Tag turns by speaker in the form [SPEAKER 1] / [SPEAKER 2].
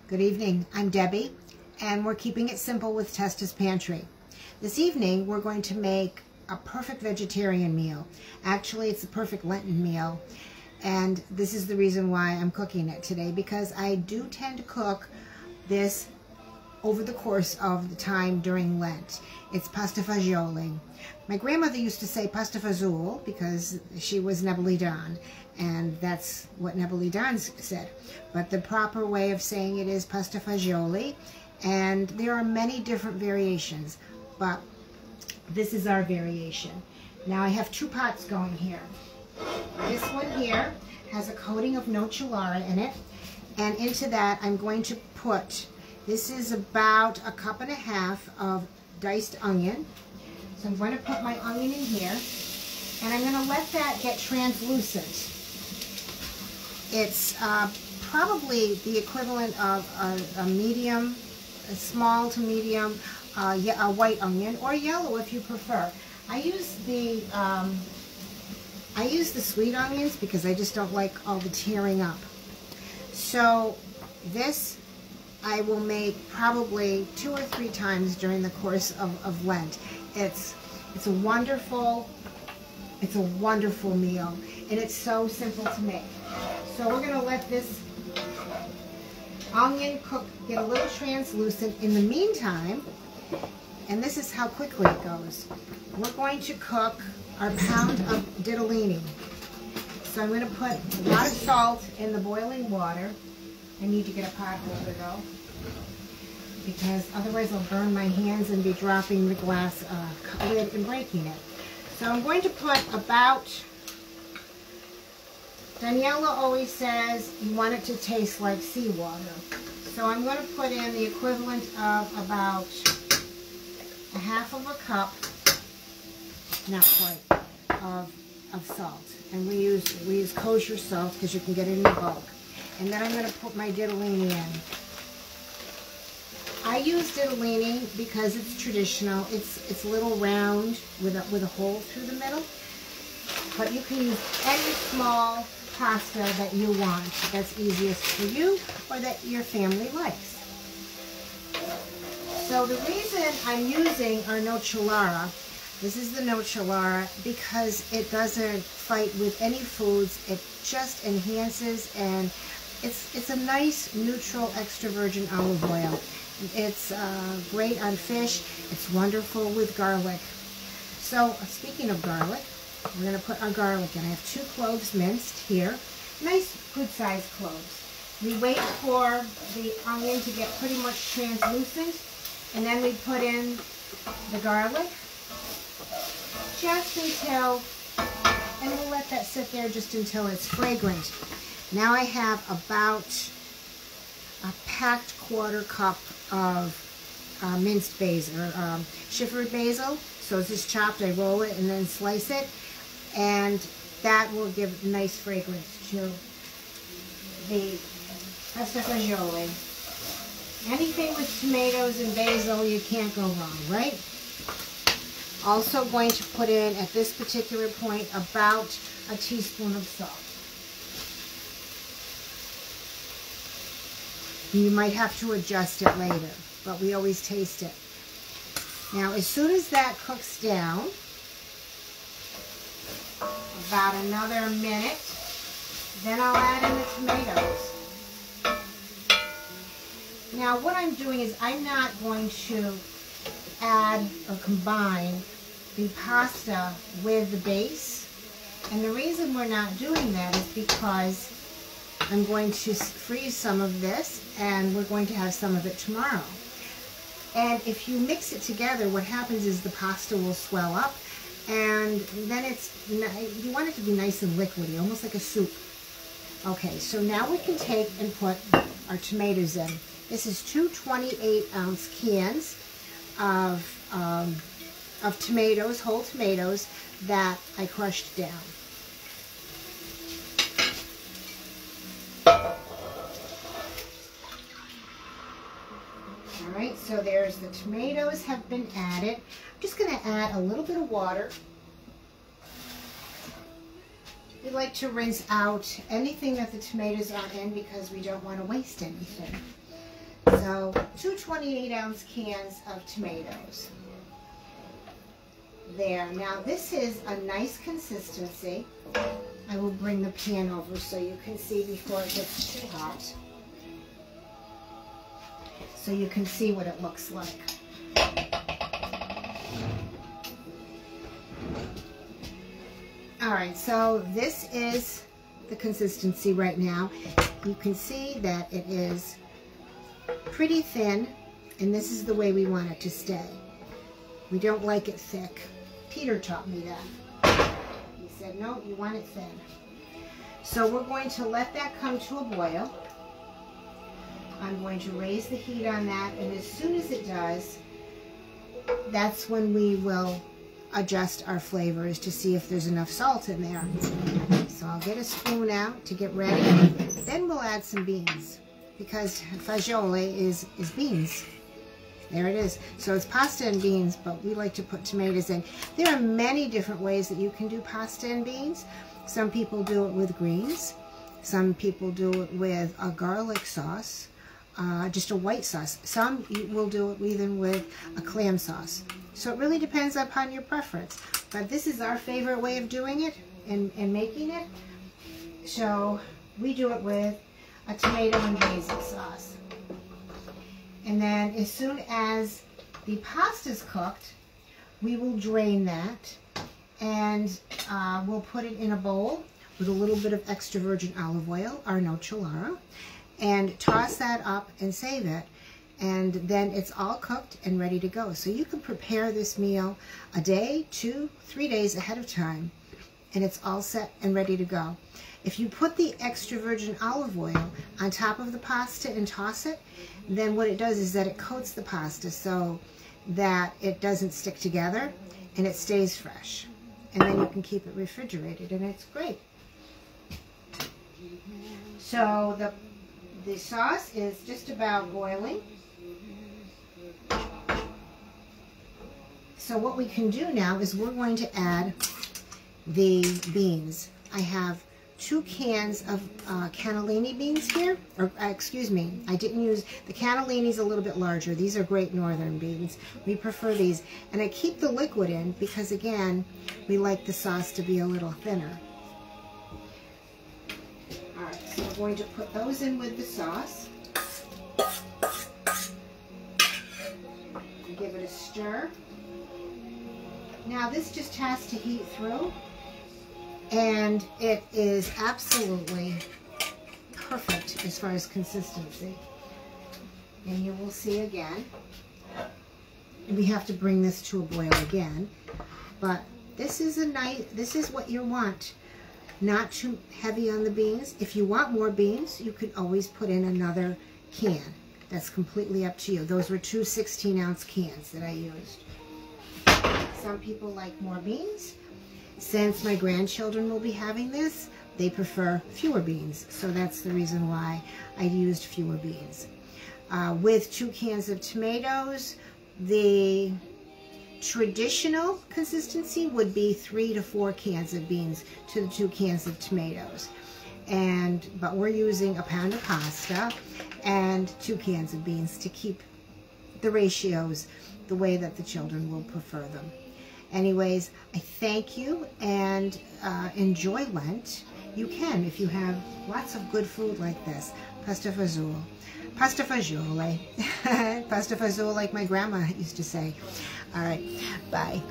[SPEAKER 1] Good evening, I'm Debbie, and we're keeping it simple with Testa's Pantry. This evening, we're going to make a perfect vegetarian meal. Actually, it's a perfect Lenten meal, and this is the reason why I'm cooking it today, because I do tend to cook this over the course of the time during Lent. It's pasta fagioli. My grandmother used to say pasta fagioli because she was Napolitan, and that's what Napolitans said. But the proper way of saying it is pasta fagioli, and there are many different variations, but this is our variation. Now I have two pots going here. This one here has a coating of Nocellara in it, and into that I'm going to put, this is about 1.5 cups of diced onion. So I'm going to put my onion in here, and I'm going to let that get translucent. It's probably the equivalent of a small to medium a white onion, or yellow if you prefer. I use the sweet onions because I just don't like all the tearing up. So this I will make probably 2 or 3 times during the course of Lent. It's a wonderful meal, and it's so simple to make. So we're going to let this onion cook, get a little translucent. In the meantime, and this is how quickly it goes, we're going to cook our pound of ditalini. So I'm going to put a lot of salt in the boiling water. I need to get a pot holder though, because otherwise I'll burn my hands and be dropping the glass lid and breaking it. So I'm going to put about, Daniela always says you want it to taste like seawater. So I'm going to put in the equivalent of about 1/2 cup, not quite, of salt. And we use kosher salt because you can get it in bulk. And then I'm going to put my ditalini in. I use ditalini because it's traditional. It's a little round with a hole through the middle. But you can use any small pasta that you want, that's easiest for you or that your family likes. So the reason I'm using our Nocellara, this is the Nocellara, because it doesn't fight with any foods. It just enhances, and it's a nice neutral extra virgin olive oil. It's great on fish. It's wonderful with garlic. So speaking of garlic, we're going to put our garlic in. I have 2 cloves minced here. Nice, good-sized cloves. We wait for the onion to get pretty much translucent, and then we put in the garlic just until, and we'll let that sit there just until it's fragrant. Now I have about a packed 1/4 cup of minced basil, or shivered basil. So it's just chopped, I roll it and then slice it, and that will give nice fragrance to the pasta fagioli. Anything with tomatoes and basil, you can't go wrong, right? Also going to put in, at this particular point, about a teaspoon of salt. You might have to adjust it later, but we always taste it. Now, as soon as that cooks down, about another minute, then I'll add in the tomatoes. Now, what I'm doing is I'm not going to add or combine the pasta with the base. And the reason we're not doing that is because I'm going to freeze some of this, and we're going to have some of it tomorrow. And if you mix it together, what happens is the pasta will swell up, and then you want it to be nice and liquidy, almost like a soup. Okay, so now we can take and put our tomatoes in. This is 2 28-ounce cans of tomatoes, whole tomatoes, that I crushed down. Alright, so there's the tomatoes have been added. I'm just going to add a little bit of water. We like to rinse out anything that the tomatoes are in because we don't want to waste anything. So 2 28-ounce cans of tomatoes. There. Now this is a nice consistency. I will bring the pan over so you can see before it gets too hot. So you can see what it looks like. Alright, so this is the consistency right now. You can see that it is pretty thin, and this is the way we want it to stay. We don't like it thick. Peter taught me that. He said, no, you want it thin. So we're going to let that come to a boil. I'm going to raise the heat on that, and as soon as it does, that's when we will adjust our flavors to see if there's enough salt in there. So I'll get a spoon out to get ready. Then we'll add some beans, because fagioli is beans. There it is. So it's pasta and beans, but we like to put tomatoes in. There are many different ways that you can do pasta and beans. Some people do it with greens. Some people do it with a garlic sauce, just a white sauce. Some will do it even with a clam sauce. So it really depends upon your preference. But this is our favorite way of doing it and making it. So we do it with a tomato and basil sauce. And then as soon as the pasta's cooked, we will drain that, and we'll put it in a bowl with a little bit of extra virgin olive oil, our Nocellara, and toss that up and save it. And then it's all cooked and ready to go. So you can prepare this meal a day, 2, 3 days ahead of time, and it's all set and ready to go. If you put the extra virgin olive oil on top of the pasta and toss it, then what it does is that it coats the pasta so that it doesn't stick together and it stays fresh. And then you can keep it refrigerated, and it's great. So the sauce is just about boiling. So what we can do now is we're going to add the beans. I have 2 cans of cannellini beans here, or excuse me, I didn't use, the cannellini's a little bit larger. These are Great Northern beans. We prefer these. And I keep the liquid in because, again, we like the sauce to be a little thinner. Alright, so we're going to put those in with the sauce. And give it a stir. Now this just has to heat through. And it is absolutely perfect as far as consistency. And you will see again. We have to bring this to a boil again. But this is this is what you want. Not too heavy on the beans. If you want more beans, you could always put in another can. That's completely up to you. Those were 2 16-ounce cans that I used. Some people like more beans. Since my grandchildren will be having this, they prefer fewer beans. So that's the reason why I used fewer beans. With 2 cans of tomatoes, the traditional consistency would be 3 to 4 cans of beans to the 2 cans of tomatoes. But we're using a pound of pasta and 2 cans of beans to keep the ratios the way that the children will prefer them. Anyways, I thank you, and enjoy Lent. You can if you have lots of good food like this. Pasta fagioli. Pasta fagioli. Pasta fagioli, like my grandma used to say. All right, bye.